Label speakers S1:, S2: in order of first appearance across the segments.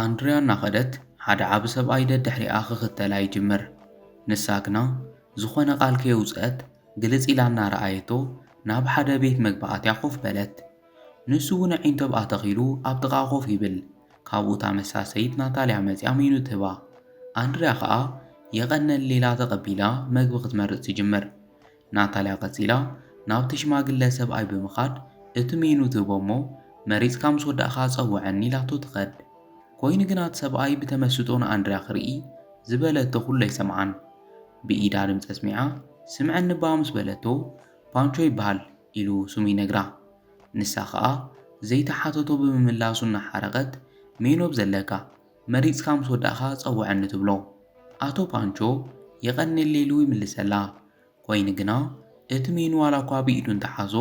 S1: ኣንድርያ እናኸደት ሓደ ዓብ ሰብኣይ ደድሕሪኣ ክኽተላ ይጅምር። ንሳ ግና ዝኾነ ቓል ከየውፅአት ግልጽ ኢላ እናረኣየቶ ናብ ሓደ ቤት መግቢ ኣትያ ኮፍ በለት። ንሱ እውን ኣዒንቶ ኣብኣ ተኺሉ ኣብ ጥቓ ኮፍ ይብል። ካብኡ እታ መሳሰይት ናታልያ መፂኣ ሚኑ ትህባ። ኣንድርያ ከዓ የቐነን ሌላ ተቐቢላ መግቢ ክትመርጽ ትጅምር። ናታልያ ቀጺላ ናብቲ ሽማግለ ሰብኣይ ብምኻድ እቲ ሜኑ ትህቦ እሞ መሪጽካ ምስ ወዳእኻ ጸውዐኒ ኢላቶ ትኸድ። ኮይኑ ግን እቲ ሰብኣይ ብተመስጦ ንኣንድርያ ክርኢ ዝበለቶ ኩሉ ኣይሰምዓን። ብኢዳ ድምፂ ኣስሚዓ ስምዐኒ ባ ምስ በለቶ ፓንቾ ይበሃል ኢሉ ስሙ ይነግራ። ንሳ ከዓ ዘይተሓተቶ ብምምላሱ እናሓረቐት ሜኖ ብዘለካ መሪጽካ ምስ ወዳእኻ ጸውዐኒ ትብሎ። ኣቶ ፓንቾ የቐኒለ ኢሉ ይምልሰላ። ኮይኑ ግና እቲ ሜኑ ዋላ እኳ ብኢዱ እንተሓዞ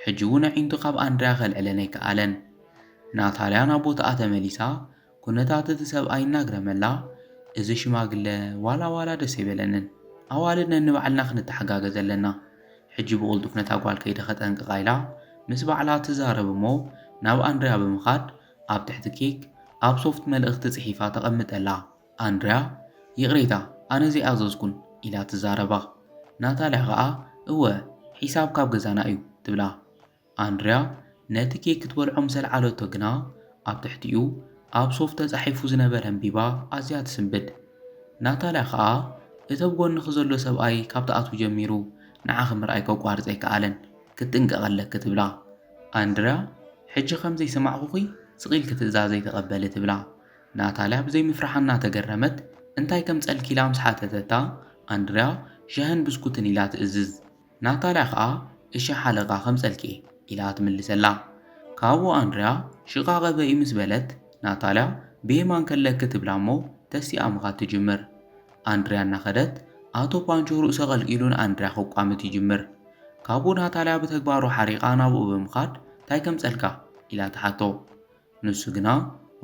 S1: ሕጂ እውን ኣዒንቱ ካብ ኣንድርያ ኸልዕለን ኣይከኣለን። ናታልያ ናብ ቦታኣ ተመሊሳ ኩነታት እቲ ሰብኣይ እናግረመላ እዚ ሽማግለ ዋላ ደስ ኣይበለንን፣ ኣዋልድ ነንባዕልና ክንተሓጋገዝ ኣለና። ሕጂ ብቕልጡፍ ነታ ጓል ከይደ ኸጠንቅቓ ኢላ ምስ ባዕላ ትዛረብ እሞ ናብ ኣንድርያ ብምኻድ ኣብ ትሕቲ ኬክ ኣብ ሶፍት መልእኽቲ ጽሒፋ ተቐምጠላ። ኣንድርያ ይቕሬታ ኣነ ዘይኣዘዝኩን ኢላ ትዛረባ። ናታልያ ከዓ እወ ሒሳብ ካብ ገዛና እዩ ትብላ። ኣንድርያ ነቲ ኬክ ክትበልዖ ምሰልዓለቶ ግና ኣብ ትሕቲኡ ኣብ ሶፍት ተጻሒፉ ዝነበረ ኣንቢባ ኣዝያ ትስንብድ። ናታልያ ከዓ እቲ ኣብ ጎንኺ ዘሎ ሰብኣይ ካብ ተኣትዉ ጀሚሩ ንዓኺ ምርኣይ ከቋርጽ ኣይከኣለን ክትጥንቀቕ ኣለኪ ትብላ። ኣንድርያ ሕጂ ከምዘይሰማዕኹኺ ስቒል ክትእዛዘ ኣይተቐበለ ትብላ። ናታልያ ብዘይምፍራሓ እናተገረመት እንታይ ከም ጸልኪ ኢላ ምስ ሓተተታ ኣንድርያ ሻህን ብስኩትን ኢላ ትእዝዝ። ናታልያ ከዓ እሺ ሓለቓ ከም ጸልኪ ኢላ ትምልሰላ። ካብኡ ኣንድርያ ሽቓቐ በኢ ምስ በለት ናታልያ ብየማን ከለኪ ትብላ እሞ ተሲኣ ምኻድ ትጅምር። ኣንድርያ እናኸደት ኣቶ ፓንቾ ርእሶ ቐልቂሉ ንኣንድርያ ኸቋምት ይጅምር። ካብኡ ናታልያ ብተግባሩ ሓሪቓ ናብኡ ብምኻድ እንታይ ከም ጸልካ ኢላ ትሓቶ። ንሱ ግና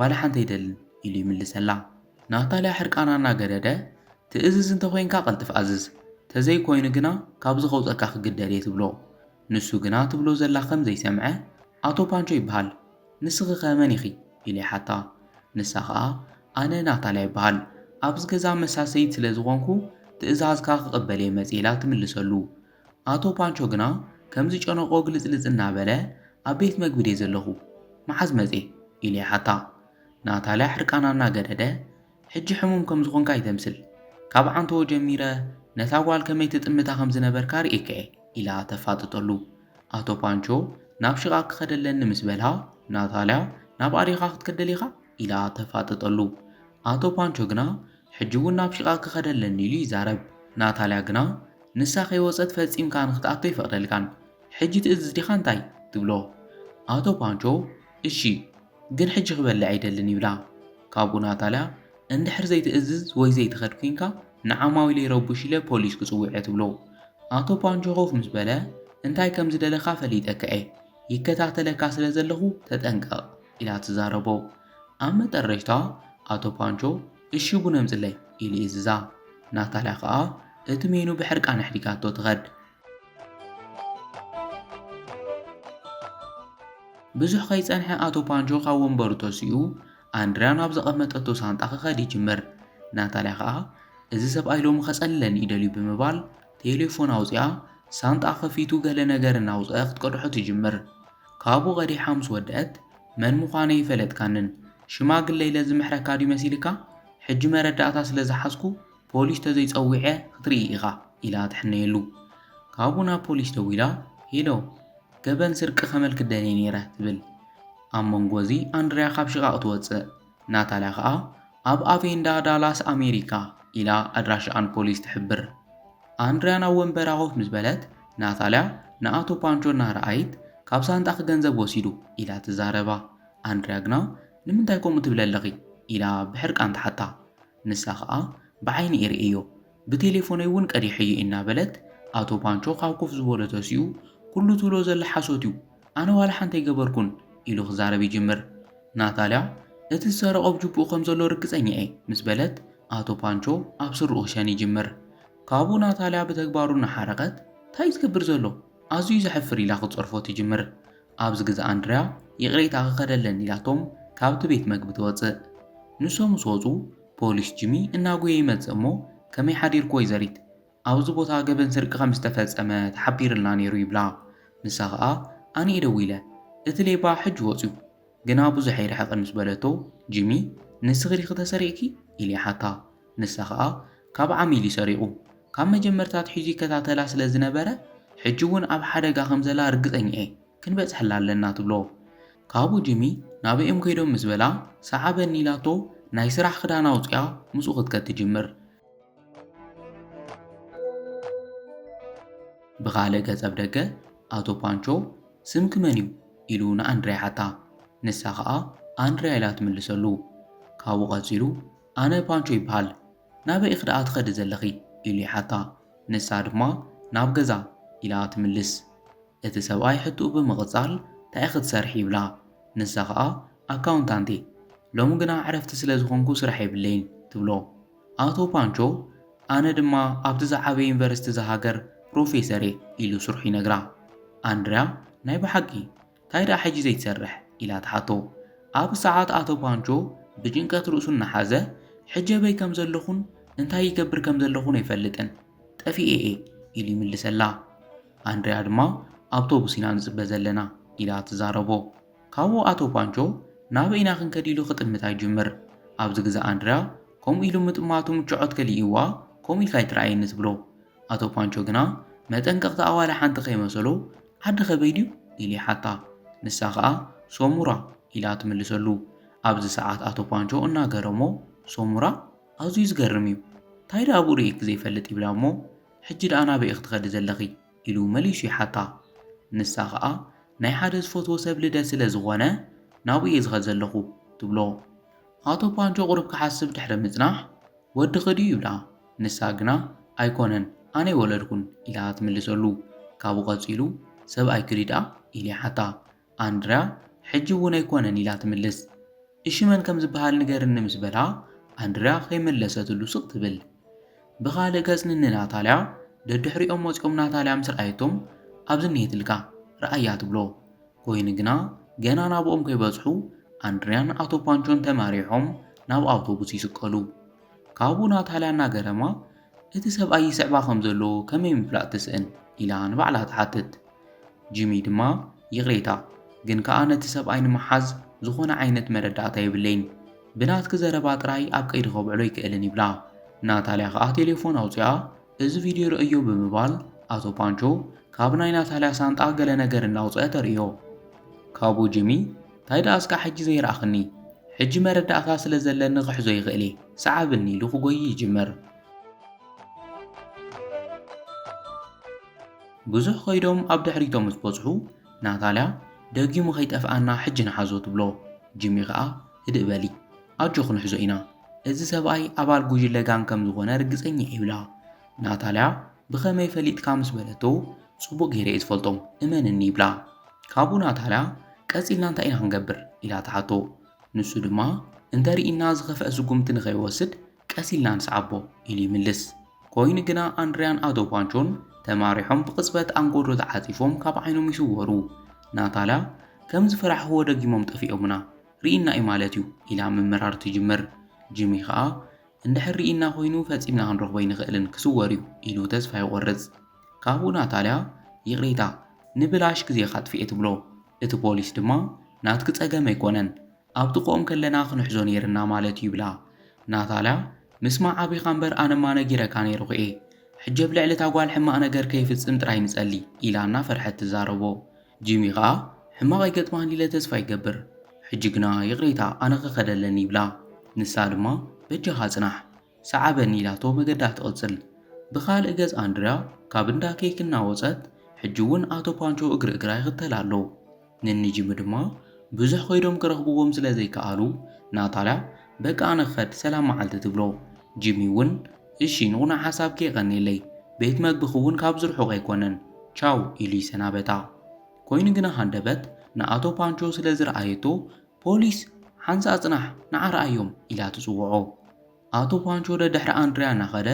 S1: ዋላ ሓንቲ ኣይደልን ኢሉ ይምልሰላ። ናታልያ ሕርቃና እናገደደ ትእዝዝ እንተኾይንካ ቐልጥፍ ኣዝዝ፣ ተዘይኮይኑ ግና ካብዚ ኸውፀካ ክግደል እየ ትብሎ። ንሱ ግና ትብሎ ዘላ ከም ዘይሰምዐ ኣቶ ፓንቾ ይበሃል ንስኺ ኸ መን ኢኺ ኢሉ ይሓታ። ንሳ ከዓ ኣነ ናታልያ ይበሃል ኣብዚ ገዛ መሳሰይት ስለ ዝኾንኩ ትእዛዝካ ክቕበል እየ መፂ ኢላ ትምልሰሉ። ኣቶ ፓንቾ ግና ከምዚ ጨነቆ ግልጽልጽ እናበለ ኣብ ቤት መግቢ ድየ ዘለኹ መሓዝ መፂ ኢሉ ይሓታ። ናታልያ ሕርቃና እናገደደ ሕጂ ሕሙም ከም ዝኾንካ ይተምስል፣ ካብ ዓንተዎ ጀሚረ ነታ ጓል ከመይ ትጥምታ ከም ዝነበርካ ርኢከ ኢላ ተፋጥጠሉ። ኣቶ ፓንቾ ናብ ሽቓ ክኸደለኒ ምስ በልሃ ናታልያ ናብ ኣዴኻ ክትከደል ኢኻ ኢላ ተፋጥጠሉ። ኣቶ ፓንቾ ግና ሕጂ እውን ናብ ሽቓ ክኸደለኒ ኢሉ ይዛረብ። ናታልያ ግና ንሳ ከይወፀት ፈጺምካ ንኽትኣቶ ይፈቕደልካን ሕጂ ትእዝዝ ዲኻ እንታይ ትብሎ። ኣቶ ፓንቾ እሺ ግን ሕጂ ክበልዕ ኣይደልን ይብላ። ካብኡ ናታልያ እንድሕር ዘይትእዝዝ ወይ ዘይትኸድ ኮንካ ንዓማዊለ ይረቡሽ ኢለ ፖሊስ ክጽውዕ ትብሎ። ኣቶ ፓንቾ ኾፍ ምስ በለ እንታይ ከም ዝደለኻ ፈሊጠከ እየ ይከታተለካ ስለ ዘለኹ ተጠንቀቕ ኢላ ትዛረቦ። ኣብ መጠረሽታ ኣቶ ፓንቾ እሺ ቡን ኣምጽለይ ኢሉ ይእዝዛ። ናታልያ ከዓ እቲ ሜኑ ብሕርቃን ኣሕዲጋቶ ትኸድ። ብዙሕ ከይጸንሐ ኣቶ ፓንቾ ካብ ወንበሩ ተሲኡ ኣንድርያ ናብ ዘቐመጠቶ ሳንጣ ክኸድ ይጅምር። ናታልያ ከዓ እዚ ሰብኣይ ሎሚ ኸጸልለኒ ይደልዩ ብምባል ቴሌፎን ኣውፂኣ ሳንጣ ኸፊቱ ገለ ነገር እናውፅአ ክትቀድሖ ትጅምር። ካብኡ ቐዲሓ ምስ ወድአት መን ምዃነ ይፈለጥካንን ሽማግለ ኢለ ዝምሕረካ ድዩ መሲልካ ሕጂ መረዳእታ ስለ ዝሓዝኩ ፖሊስ ተዘይጸዊዐ ክትርኢ ኢኻ ኢላ ትሕነየሉ። ካብኡ ናብ ፖሊስ ደው ኢላ ሄሎ ገበን ስርቂ ኸመልክት ደልየ ነይረ ትብል። ኣብ መንጎ እዚ ኣንድርያ ካብ ሽቓቕ ትወፅእ። ናታልያ ከዓ ኣብ ኣቬንዳ ዳላስ ኣሜሪካ ኢላ ኣድራሻኣን ፖሊስ ትሕብር። ኣንድርያ ናብ ወንበራ ኾፍ ምስ በለት ናታልያ ንኣቶ ፓንቾ እናረኣይት ካብ ሳንጣኺ ገንዘብ ወሲዱ ኢላ ትዛረባ። ኣንድርያ ግና ንምንታይ ከምኡ ትብለለኺ ኢላ ብሕርቃን ትሓታ። ንሳ ከዓ ብዓይኒ እየ ብቴሌፎነይ እውን ቀዲሐዩ እናበለት ኣቶ ፓንቾ ካብ ኮፍ ዝበሎ ተሲኡ ኩሉ ትብሎ ዘላ ሓሶት እዩ ኣነ ዋላ ሓንቲ ኣይገበርኩን ኢሉ ክዛረብ ይጅምር። ናታልያ እቲ ዝሰረቆ ብጅቡኡ ከም ዘሎ ርግጸኛ እየ ምስ በለት ኣቶ ፓንቾ ኣብ ስርኡ ክሸን ይጅምር። ካብኡ ናታልያ ብተግባሩ እናሓረቐት እንታይ ዝገብር ዘሎ ኣዝዩ ዘሕፍር ኢላ ክትጸርፎ ትጅምር። ኣብዚ ግዜ ኣንድርያ ይቕሬታ ክኸደለን ኢላቶም ካብቲ ቤት መግቢ ትወፅእ። ንሶም ምስ ወፁ ፖሊስ ጂሚ እናጎየ ይመጽእ እሞ ከመይ ሓዲርክ ወይዘሪት ኣብዚ ቦታ ገበን ስርቂ ከም ዝተፈጸመ ተሓቢርልና ነይሩ ይብላ። ንሳ ኸኣ ኣነ ደው ኢለ እቲ ሌባ ሕጂ ወፅዩ ግና ብዙሕ ኣይርሕቕን ምስ በለቶ ጂሚ ንስኽሪ ክተሰሪቕኪ ኢሉ ይሓታ። ንሳ ኸኣ ካብ ዓሚል ይሰሪቑ ካብ መጀመርታት ሒዙ ይከታተላ ስለ ዝነበረ ሕጂ እውን ኣብ ሓደጋ ከም ዘላ ርግፀኛ እየ ክንበፅሐላ ኣለና ትብሎ። ካብኡ ጂሚ ናብኦም ከይዶም ምስ በላ ሰዓበኒ ኢላቶ ናይ ስራሕ ክዳና ኣውፅያ ምስኡ ክትከድ ትጅምር። ብኻልእ ገጸ ብደገ ኣቶ ፓንቾ ስምኪ መን እዩ ኢሉ ንኣንድርያ ሓታ። ንሳ ኸኣ ኣንድርያ ኢላ ትምልሰሉ። ካብኡ ቐፂሉ ኣነ ፓንቾ ይበሃል ናበይ ክደኣ ትኸዲ ዘለኺ ኢሉ ይሓታ። ንሳ ድማ ናብ ገዛ ኢላ ትምልስ። እቲ ሰብኣይ ሕቱኡ ብምቕጻል እንታይ ክትሰርሕ ይብላ። ንሳ ኸኣ ኣካውንታንቴ ሎሚ ግና ዕረፍቲ ስለ ዝኾንኩ ስራሕ የብለይን ትብሎ። ኣቶ ፓንቾ ኣነ ድማ ኣብቲ ዝዓበየ ዩኒቨርሲቲ ዝሃገር ፕሮፌሰር ኢሉ ስርሑ ይነግራ። ኣንድርያ ናይ ብሓቂ እንታይ ደኣ ሕጂ ዘይትሰርሕ ኢላ ትሓቶ። ኣብ ሰዓት ኣቶ ፓንቾ ብጭንቀት ርእሱ እናሓዘ ሕጂ በይ ከም ዘለኹን እንታይ ይገብር ከም ዘለኹን ኣይፈልጥን ጠፊኤ ኢሉ ይምልሰላ። ኣንድርያ ድማ ኣውቶቡስ ኢና ንፅበ ዘለና ኢላ ትዛረቦ። ካብኡ ኣቶ ፓንቾ ናብ ኢና ክንከድ ኢሉ ክጥምታ ይጅምር። ኣብዚ ግዜ ኣንድርያ ከምኡ ኢሉ ምጥማቱ ምችዖት ከሊእዋ ከምኡ ኢልካ ይትረኣየኒ ትብሎ። ኣቶ ፓንቾ ግና መጠንቀቕቲ ኣዋላ ሓንቲ ከይመሰሎ ዓዲ ኸበይ ድዩ ኢሉ ይሓታ። ንሳ ኸኣ ሶሙራ ኢላ ትምልሰሉ። ኣብዚ ሰዓት ኣቶ ፓንቾ እናገረሞ ሶሙራ ኣዝዩ ዝገርም እዩ እንታይ ደኣ ኣብኡ ርኢክ ዘይፈልጥ ይብላ እሞ ሕጂ ደኣ ናበይ ክትኸዲ ዘለኺ ኢሉ መሊሱ ይሓታ። ንሳ ኸኣ ናይ ሓደ ዝፈትዎ ሰብ ልደት ስለ ዝኾነ ናብኡ እየ ዝኸድ ዘለኹ ትብሎ። ኣቶ ፓንቾ ቁሩብ ክሓስብ ድሕሪ ምጽናሕ ወዲ ኸድዩ ይብላ። ንሳ ግና ኣይኮነን ኣነ ይወለድኩን ኢላ ትምልሰሉ። ካብኡ ቐፂሉ ሰብኣይ ክዲ ደኣ ኢሉ ይሓታ። ኣንድርያ ሕጂ እውን ኣይኮነን ኢላ ትምልስ። እሺ መን ከም ዝበሃል ንገርኒ ምስ በላ ኣንድርያ ከይመለሰትሉ ስቕ ትብል። ብኻልእ ገጽ ንናታልያ ደድሕሪኦም ወፂኦም ናታልያ ምስ ረኣየቶም ኣብዚ እኒሄትልካ ረኣያ ትብሎ። ኮይኑ ግና ገና ናብኦም ከይበጽሑ ኣንድርያን ኣቶ ፓንቾን ተማሪሖም ናብ ኣውቶቡስ ይስቀሉ። ካብኡ ናታልያ እናገረማ እቲ ሰብኣይ ይስዕባ ከም ዘሎ ከመይ ምፍላጥ ትስእን ኢላ ንባዕላ ትሓትት። ጂሚ ድማ ይቕሬታ ግን ከኣ ነቲ ሰብኣይ ንምሓዝ ዝኾነ ዓይነት መረዳእታ የብለይን ብናትኪ ዘረባ ጥራይ ኣብ ቀይዲ ከብዕሎ ይክእልን ይብላ። ናታልያ ከኣ ቴሌፎን ኣውፅያ እዚ ቪድዮ ርእዮ ብምባል ኣቶ ፓንቾ ካብ ናይ ናታልያ ሳንጣ ገለ ነገር እናውፅአ ተርእዮ። ካብኡ ጂሚ እንታይ ደኣ እስካ ሕጂ ዘይረኣኽኒ ሕጂ መረዳእታ ስለ ዘለኒ ክሕዞ ይኽእል እየ ሰዓብኒ ኢሉ ክጎይ ይጅመር። ብዙሕ ከይዶም ኣብ ድሕሪቶም ምስ በጽሑ ናታልያ ደጊሙ ከይጠፍኣና ሕጂ ንሓዞ ትብሎ። ጂሚ ከዓ ህድእ በሊ ኣጆ ክንሕዞ ኢና እዚ ሰብኣይ ኣባል ጉጅለ ጋን ከም ዝኾነ ርግፀኛ ይብላ። ናታልያ ብኸመይ ፈሊጥካ ምስ በለቶ ጽቡቕ ጌረ እየ ዝፈልጦም እመንኒ ይብላ። ካብኡ ናታልያ ቀፂልና እንታይ ኢና ክንገብር ኢላ ትሓቶ። ንሱ ድማ እንተርኢና ዝኸፍአ ስጉምቲ ንኸይወስድ ቀሲልና ንስዓቦ ኢሉ ይምልስ። ኮይኑ ግና ኣንድርያን ኣቶ ፓንቾን ተማሪሖም ብቕጽበት ኣንጎዶ ተዓጺፎም ካብ ዓይኖም ይስወሩ። ናታልያ ከም ዝፈራሕዎ ደጊሞም ጠፊኦምና ርኢና እዩ ማለት እዩ ኢላ ምምራር ትጅምር። ጂሚ ከዓ እንድሕር ርኢና ኮይኑ ፈጺምና ክንረኽቦ ይንኽእልን ክስወር እዩ ኢሉ ተስፋ ይቖርጽ። ካብኡ ናታልያ ይቕሬታ ንብላሽ ግዜኻ ጥፊኤ ትብሎ። እቲ ፖሊስ ድማ ናትኪ ጸገም ኣይኮነን ኣብ ጥቕኦም ከለና ክንሕዞ ነይርና ማለት እዩ ይብላ። ናታልያ ምስማዕ ዓቢኻ እምበር ኣነማ ነጊረካ ነይሩኹ እየ ሕጂ ኣብ ልዕሊ እታ ጓል ሕማቕ ነገር ከይፍጽም ጥራይ ንጸሊ ኢላ እናፈርሐት ትዛረቦ። ጂሚ ከዓ ሕማቕ ኣይገጥማን ኢለ ተስፋ ይገብር ሕጂ ግና ይቕሬታ ኣነ ክኸደለኒ ይብላ። ንሳ ድማ በጃኻ ጽናሕ ሰዓበኒ ኢላቶ መገዳ ትቕጽል። ብኻልእ ገጽ ኣንድርያ ካብ እንዳ ኬክ እናወፀት ሕጂ እውን ኣቶ ፓንቾ እግሪ እግራ ይኽተል ኣሎ። ንንጂሚ ድማ ብዙሕ ከይዶም ክረኽብዎም ስለ ዘይከኣሉ ናታልያ በቃ ኣነ ክኸድ ሰላም መዓልቲ ትብሎ። ጂሚ እውን እሺ ንቑናዕ ሓሳብከ የቐኒለይ ቤት መግቢ እውን ካብ ዝርሑቕ ኣይኮነን ቻው ኢሉ ይሰናበታ። ኮይኑ ግና ሃንደበት ንኣቶ ፓንቾ ስለ ዝረኣየቶ ፖሊስ ሓንሳ ጽናሕ ንዓረኣዮም ኢላ ትጽውዖ። ኣቶ ፓንቾ ደድሕሪ ኣንድርያ እናኸደ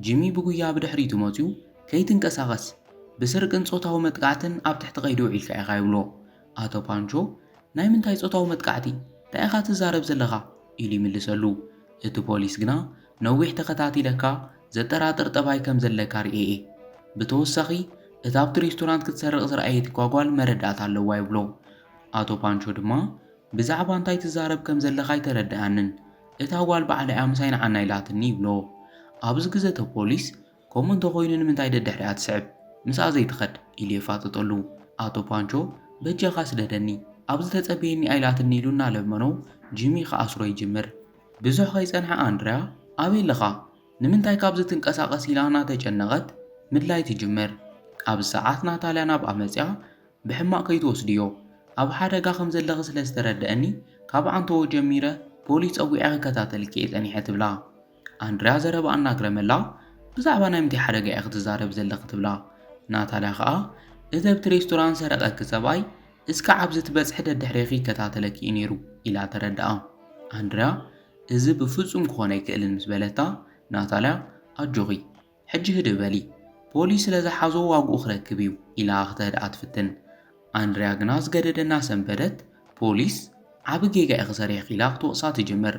S1: ጂሚ ብጉያ ብድሕሪቱ መፂኡ ከይትንቀሳቐስ ብስርቅን ጾታዊ መጥቃዕትን ኣብ ትሕቲ ቀይዲ ውዒልካ ኢኻ ይብሎ። ኣቶ ፓንቾ ናይ ምንታይ ጾታዊ መጥቃዕቲ እንታይ ኢኻ ትዛረብ ዘለኻ ኢሉ ይምልሰሉ። እቲ ፖሊስ ግና ነዊሕ ተኸታቲለካ ዘጠራጥር ጠባይ ከም ዘለካ ርኤ ብተወሳኺ እታ ኣብቲ ሬስቶራንት ክትሰርቕ ዝረኣየት ጓጓል መረዳእታ ኣለዋ ይብሎ። ኣቶ ፓንቾ ድማ ብዛዕባ እንታይ ትዛረብ ከም ዘለኻ ኣይተረድኣንን እታ ጓል ባዕለያ ምሳይ ንዓና ኢላትኒ ይብሎ። ኣብዚ ግዜ እቶ ፖሊስ ከምኡ እንተኾይኑ ንምንታይ ደድሕሪኣ ትስዕብ ምስኣ ዘይትኸድ ኢሉ የፋጥጠሉ። ኣቶ ፓንቾ በጀኻ ስደደኒ ኣብዚ ተጸበየኒ ኣይላትኒ ኢሉ እናለመኖ ጂሚ ከኣስሮ ይጅምር። ብዙሕ ከይጸንሐ ኣንድርያ ኣበይ ኣለኻ ንምንታይ ካብዚ ትንቀሳቐስ ኢላ እናተጨነቐት ምድላይ ትጅምር። ኣብ ሰዓት ናታልያ ናብኣ መፅያ ብሕማቕ ከይትወስድዮ ኣብ ሓደጋ ከም ዘለኺ ስለ ዝተረድአኒ ካብ ዓንተዎ ጀሚረ ፖሊስ ፀዊዐ ክከታተልኪ እየ ፀኒሐ ትብላ። ኣንድርያ ዘረባ እናግረመላ ብዛዕባ ናይ ምንታይ ሓደጋ እየ ክትዛረብ ዘለኺ ትብላ። ናታልያ ከዓ እቲ ኣብቲ ሬስቶራንት ሰረቐኪ ሰብኣይ እስካ ዓብዚ ትበፅሒ ደድሕሪኺ ይከታተለኪ እዩ ነይሩ ኢላ ተረድኣ። ኣንድርያ እዚ ብፍጹም ክኾነ ኣይክእልን ምስ በለታ ናታልያ ኣጆኺ ሕጂ ህድእ በሊ ፖሊስ ስለ ዝሓዞ ዋግኡ ክረክብ እዩ ኢላ ክተህድኣ ትፍትን። ኣንድርያ ግና ዝገደደና ሰንበደት ፖሊስ ዓብ ጌጋ ኢኺ ሰሪሕኺ ኢላ ክትወቕሳ ትጅምር።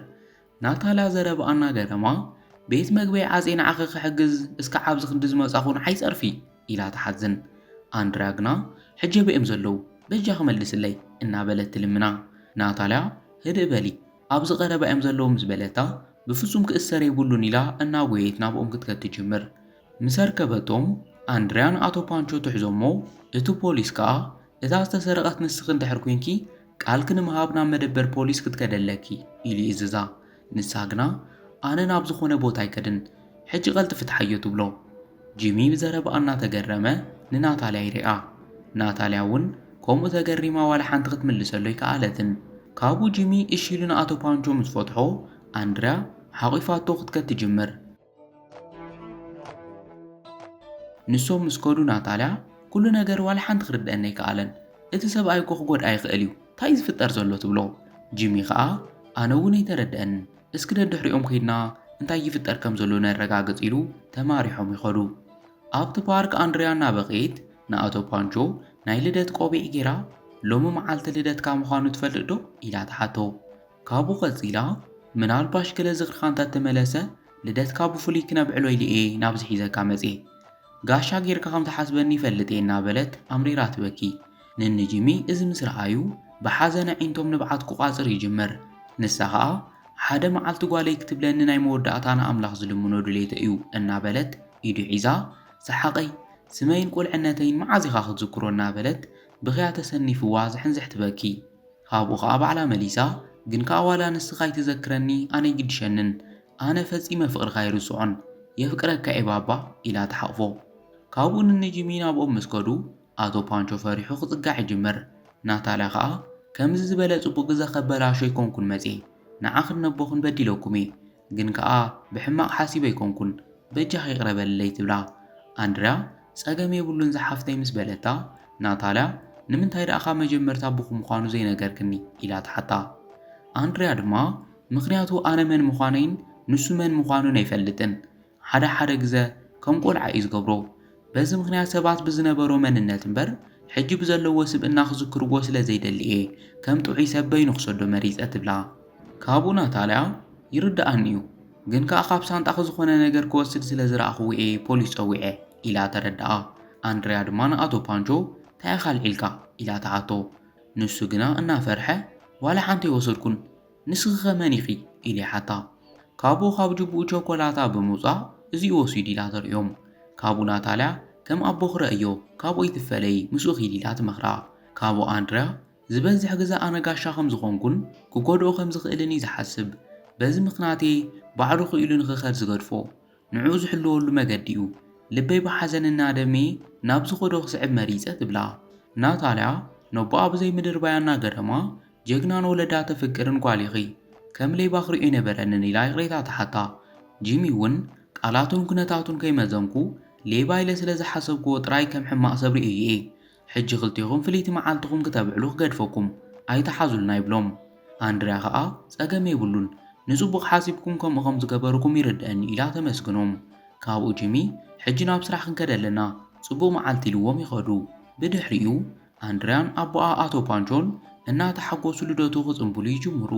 S1: ናታልያ ዘረብኣ እናገረማ ቤት መግበይ ዓፄ ንዓኺ ክሕግዝ እስካ ዓብዚ ክንዲ ዝመጻኹ ንዓይፀርፊ ኢላ ትሓዝን። ኣንድርያ ግና ሕጂ በኦም ዘለዉ በጃ ክመልስለይ እናበለት ትልምና። ናታልያ ህድእ በሊ ኣብዚ ቀረባ እዮም ዘለዉ ምስ በለታ ብፍጹም ክእሰር የብሉን ኢላ እናጎየት ናብኦም ክትከድ ትጅምር። ምስ ረከበቶም ኣንድርያ ንኣቶ ፓንቾ ትሕዞሞ እቲ ፖሊስ ከዓ እታ ዝተሰረቐት ንስኺ እንድሕር ኮንኪ ቃልኪ ንምሃብ ናብ መደበር ፖሊስ ክትከደለኪ ኢሉ ይእዝዛ። ንሳ ግና ኣነ ናብ ዝኾነ ቦታ ኣይከድን ሕጂ ቀልጢ ፍትሓዮ ትብሎ። ጂሚ ብዘረባ እናተገረመ ንናታልያ ይርኣ። ናታልያ እውን ከምኡ ተገሪማ ዋላ ሓንቲ ክትምልሰሎ ይከኣለትን። ካብኡ ጂሚ እሺ ኢሉ ንኣቶ ፓንቾ ምስ ፈትሖ ኣንድርያ ሓቒፋቶ ክትከድ ትጅምር። ንሶም ምስ ከዱ ናታልያ ኩሉ ነገር ዋላ ሓንቲ ክርድአና ይከኣለን እቲ ሰብኣይ እኮ ክጎድኣ ይኽእል እዩ እንታይ ዝፍጠር ዘሎ ትብሎ። ጂሚ ከዓ ኣነ እውን ኣይተረድአንን እስኪ ደድሕሪኦም ከይድና እንታይ ይፍጠር ከም ዘሎ ነረጋግፅ ኢሉ ተማሪሖም ይኸዱ። ኣብቲ ፓርክ ኣንድርያ እናበቐየት ንኣቶ ፓንቾ ናይ ልደት ቆቢዕ ጌራ ሎሚ መዓልቲ ልደትካ ምዃኑ ትፈልጥ ዶ ኢላ ተሓቶ። ካብኡ ቀፂላ ምናልባሽ ገለ ዝኽርኻ እንተተመለሰ ልደትካ ብፍሉይ ክነብዕሎ ኢሉ እየ ናብዚ ሒዘካ መፄ ጋሻ ጌርካ ከም ተሓስበኒ ይፈልጥ እየ እናበለት ኣምሪራ ትበኪ። ንንጂሚ እዚ ምስ ረኣዩ ብሓዘነ ዒንቶም ንብዓት ክቋፅር ይጅምር። ንሳ ከዓ ሓደ መዓልቲ ጓለይ ክትብለኒ ናይ መወዳእታ ንኣምላኽ ዝልምኖ ድሌተ እዩ እናበለት ኢዱ ሒዛ ሰሓቐይ ስመይን ቁልዕነተይን መዓዝ ኢኻ ክትዝክሮ እናበለት ብኽያ ተሰኒፍዋ ዝሕንዝሕ ትበኪ። ካብኡ ከዓ ባዕላ መሊሳ ግን ከዓ ዋላ ንስኻ ይትዘክረኒ ኣነ ይግድሸንን ኣነ ፈጺመ ፍቕርካ ይርስዖን የፍቅረካ እየ ባባ ኢላ ተሓቕፎ። ካብኡ ንንጂሚ ናብኦም ምስ ከዱ ኣቶ ፓንቾ ፈሪሑ ክጽጋዕ ይጅምር። ናታልያ ከዓ ከምዚ ዝበለ ጽቡቕ ግዜ ከበላሾ ይኮንኩን መፄ ንዓኽን ነቦኽን በዲለኩም እየ ግን ከዓ ብሕማቕ ሓሲበ ኣይኮንኩን በጃኺ ይቕረበለይ ትብላ። ኣንድርያ ጸገም የብሉን ዝሓፍተይ ምስ በለታ ናታልያ ንምንታይ ደኣኻ መጀመርታ ኣቦኹም ምዃኑ ዘይነገርክኒ ኢላ ተሓታ። ኣንድርያ ድማ ምኽንያቱ ኣነ መን ምዃነይን ንሱ መን ምዃኑን ኣይፈልጥን ሓደ ግዜ ከም ቆልዓ እዩ ዝገብሮ በዚ ምኽንያት ሰባት ብዝነበሮ መንነት እምበር ሕጂ ብዘለዎ ስብእና ክዝክርዎ ስለ ዘይደሊ እየ ከም ጥዑይ ሰብ በይኑ ክሰዶ መሪፀ ትብላ። ካብኡ ናታልያ ይርድኣኒ እዩ ግን ከዓ ካብ ሳንጣኺ ዝኾነ ነገር ክወስድ ስለ ዝረኣኽዎ እየ ፖሊስ ፀዊዐ ኢላ ተረድኣ። ኣንድርያ ድማ ንኣቶ ፓንቾ እንታይ ኢኻ ኣልዒልካ ኢላ ተሓቶ። ንሱ ግና እናፈርሐ ዋላ ሓንቲ ይወሰድኩን ንስኺ ኸመን ኢኺ ኢሉ ይሓታ። ካብኡ ካብ ጅቡኡ ቸኮላታ ብምውፃእ እዚ ወሲድ ኢላ ተርእዮም። ካብኡ ናታልያ ከም ኣቦ ክረአዮ ካብኡ ይትፈለይ ምስኡ ኺድ ኢላ ትመኽራ። ካብኡ ኣንድርያ ዝበዝሕ ግዜ ኣነ ጋሻ ከም ዝኾንኩን ክጎድኦ ከም ዝኽእልን እዩ ዝሓስብ በዚ ምኽንያት ባዕሉ ክኢሉ ንኽኸድ ዝገድፎ ንዕኡ ዝሕልወሉ መገዲ እዩ ልበይ ብሓዘንና ደሜ ናብ ዝኸዶ ክስዕብ መሪፀ ትብላ። ናታልያ ነቦኣ ብዘይ ምድር ባያና ገረማ ጀግናን ወለዳ ተፍቅርን ጓሊኺ ከም ሌባ ክሪኦ ይነበረንን ኢላ ይቕሬታ ተሓታ። ጂሚ እውን ቃላቱን ኩነታቱን ከይመዘንኩ ሌባ ኢለ ስለ ዝሓሰብክዎ ጥራይ ከም ሕማቕ ሰብሪ እየ ሕጂ ክልቲኹም ፍልይቲ መዓልትኹም ክተብዕሉ ክገድፈኩም ኣይተሓዙልና ይብሎም። ኣንድርያ ከዓ ጸገም የብሉን ንጽቡቕ ሓሲብኩም ከምኡ ከም ዝገበርኩም ይርድአኒ ኢላ ተመስግኖም። ካብኡ ጂሚ ሕጂ ናብ ስራሕ ክንከድ ኣለና ጽቡቕ መዓልቲ ኢልዎም ይኸዱ። ብድሕሪኡ ኣንድርያን ኣቦኣ ኣቶ ፓንቾን እናተሓጎሱ ልደቱ ክጽምብሉ ይጅምሩ።